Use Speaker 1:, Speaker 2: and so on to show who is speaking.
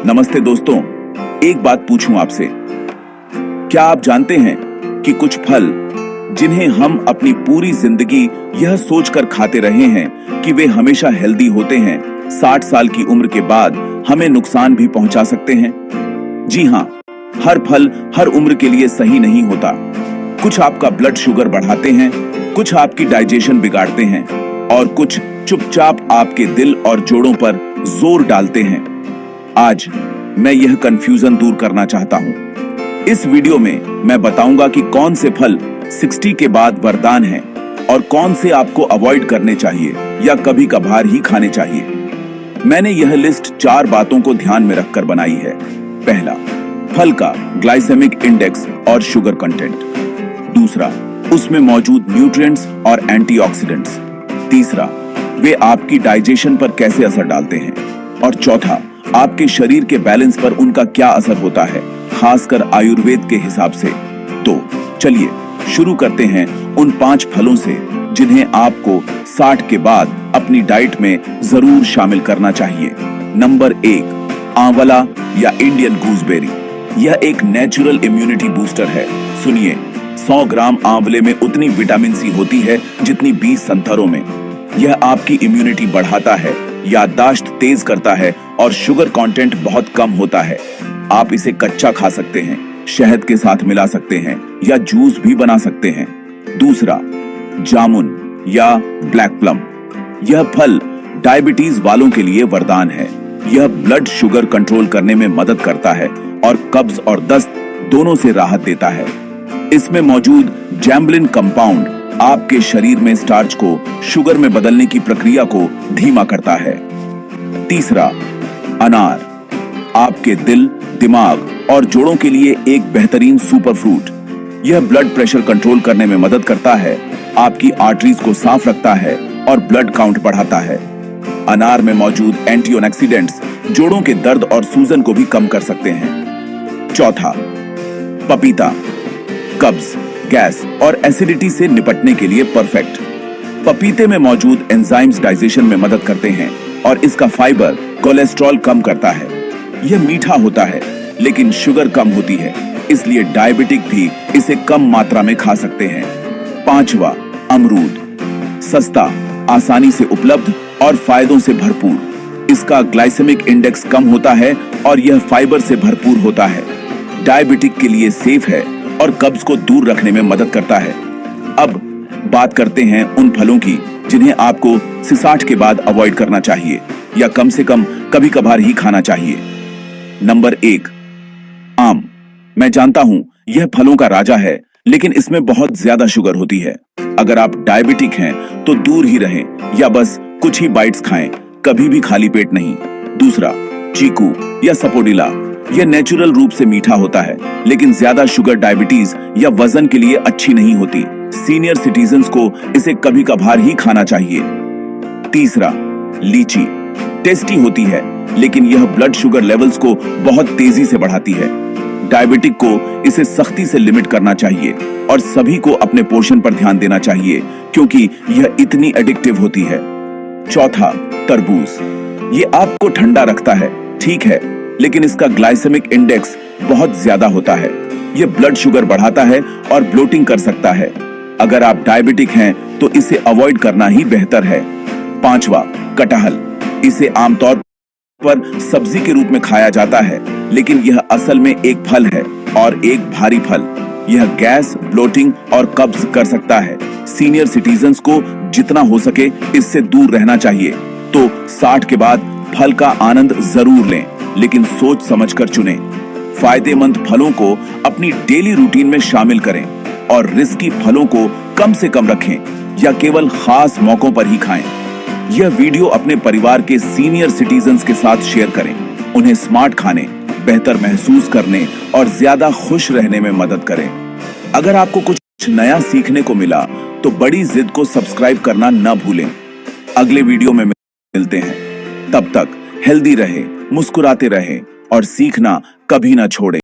Speaker 1: नमस्ते दोस्तों, एक बात पूछूं आपसे, क्या आप जानते हैं कि कुछ फल जिन्हें हम अपनी पूरी जिंदगी यह सोचकर खाते रहे हैं कि वे हमेशा हेल्दी होते हैं, 60 साल की उम्र के बाद हमें नुकसान भी पहुंचा सकते हैं? जी हां, हर फल हर उम्र के लिए सही नहीं होता। कुछ आपका ब्लड शुगर बढ़ाते हैं, कुछ आपकी डाइजेशन बिगाड़ते हैं और कुछ चुपचाप आपके दिल और जोड़ों पर जोर डालते हैं। आज मैं यह कंफ्यूजन दूर करना चाहता हूं। इस वीडियो में मैं बताऊंगा कि कौन से फल 60 के बाद वरदान हैं और कौन से आपको अवॉइड करने चाहिए या कभी कभार ही खाने चाहिए। मैंने यह लिस्ट 4 बातों को ध्यान में रखकर बनाई है। पहला, फल का ग्लाइसेमिक इंडेक्स और शुगर कंटेंट। दूसरा, उसमें मौजूद न्यूट्रिएंट्स और एंटीऑक्सीडेंट्स। तीसरा, वे आपकी डाइजेशन पर कैसे असर डालते हैं। और चौथा, आपके शरीर के बैलेंस पर उनका क्या असर होता है, खासकर आयुर्वेद के हिसाब से। तो चलिए शुरू करते हैं उन 5 फलों से जिन्हें आपको 60 के बाद अपनी डाइट में जरूर शामिल करना चाहिए। नंबर 1, आंवला या इंडियन गूसबेरी। यह एक नेचुरल इम्यूनिटी बूस्टर है। सुनिए, 100 ग्राम आंवले में उतनी विटामिन सी होती है जितनी 20 संतरों में। यह आपकी इम्यूनिटी बढ़ाता है, याददाश्त तेज करता है और शुगर कंटेंट बहुत कम होता है। आप इसे कच्चा खा सकते हैं, शहद के साथ मिला सकते हैं या जूस भी बना सकते हैं। दूसरा, जामुन या ब्लैक प्लम। यह फल डायबिटीज वालों के लिए वरदान है। यह ब्लड शुगर कंट्रोल करने में मदद करता है और कब्ज और दस्त दोनों से राहत देता है। इसमें मौजूद जैम्बलिन कंपाउंड आपके शरीर में स्टार्च को शुगर में बदलने की प्रक्रिया को धीमा करता है। तीसरा, अनार। आपके दिल, दिमाग और जोड़ों के लिए एक बेहतरीन सुपर फ्रूट। यह ब्लड प्रेशर कंट्रोल करने में मदद करता है, आपकी आर्टरीज को साफ रखता है और ब्लड काउंट बढ़ाता है। अनार में मौजूद एंटीऑक्सीडेंट्स जोड़ों के दर्द और सूजन को भी कम कर सकते हैं। चौथा, पपीता। कब्ज, गैस और एसिडिटी से निपटने के लिए परफेक्ट। पपीते में मौजूद एंजाइम्स डाइजेशन में मदद करते हैं और इसका फाइबर कोलेस्ट्रॉल कम करता है। यह मीठा होता है लेकिन शुगर कम होती है, इसलिए डायबिटिक भी इसे कम मात्रा में खा सकते हैं। पांचवा, अमरूद। सस्ता, आसानी से उपलब्ध और फायदों से भरपूर। इसका ग्लाइसेमिक इंडेक्स कम होता है और यह फाइबर से भरपूर होता है। डायबिटिक के लिए सेफ है और कब्ज को दूर रखने में मदद करता है। अब बात करते हैं उन फलों की जिन्हें आपको 60 के बाद अवॉइड करना चाहिए या कम से कम कभी कभार ही खाना चाहिए। नंबर 1, आम। मैं जानता हूं यह फलों का राजा है, लेकिन इसमें बहुत ज्यादा शुगर होती है। अगर आप डायबिटिक हैं तो दूर ही रहें या बस कुछ ही बाइट्स खाएं, कभी भी खाली पेट नहीं। दूसरा, चीकू या सपोडिला। यह नेचुरल रूप से मीठा होता है, लेकिन ज्यादा शुगर डायबिटीज या वजन के लिए अच्छी नहीं होती। सीनियर सिटीजन्स को इसे कभी कभार ही खाना चाहिए। तीसरा, लीची। टेस्टी होती है, लेकिन यह ब्लड शुगर लेवल्स को बहुत तेजी से बढ़ाती है। डायबिटिक को इसे सख्ती से लिमिट करना चाहिए और सभी को अपने पोषण पर ध्यान देना चाहिए क्योंकि यह इतनी एडिक्टिव होती है। चौथा, तरबूज। ये आपको ठंडा रखता है, ठीक है, लेकिन इसका ग्लाइसेमिक इंडेक्स बहुत ज्यादा होता है। यह ब्लड शुगर बढ़ाता है और ब्लोटिंग कर सकता है। अगर आप डायबिटिक हैं तो इसे अवॉइड करना ही बेहतर है। पांचवा, कटहल। इसे आमतौर पर सब्जी के रूप में खाया जाता है, लेकिन यह असल में एक फल है और एक भारी फल। यह गैस, ब्लोटिंग और कब्ज कर सकता है। सीनियर सिटीजन्स को जितना हो सके इससे दूर रहना चाहिए। तो 60 के बाद फल का आनंद जरूर लें, लेकिन सोच समझकर चुनें। फायदेमंद फलों को अपनी डेली रूटीन में शामिल करें और रिस्की फलों को कम से कम रखें या केवल खास मौकों पर ही खाएं। यह वीडियो अपने परिवार के सीनियर सिटीजन्स के साथ शेयर करें। उन्हें स्मार्ट खाने, बेहतर महसूस करने और ज्यादा खुश रहने में मदद करें। अगर आपको कुछ नया सीखने को मिला तो बड़ी जिद को सब्सक्राइब करना न भूलें। अगले वीडियो में मिलते हैं। तब तक हेल्दी रहें, मुस्कुराते रहें और सीखना कभी ना छोड़ें।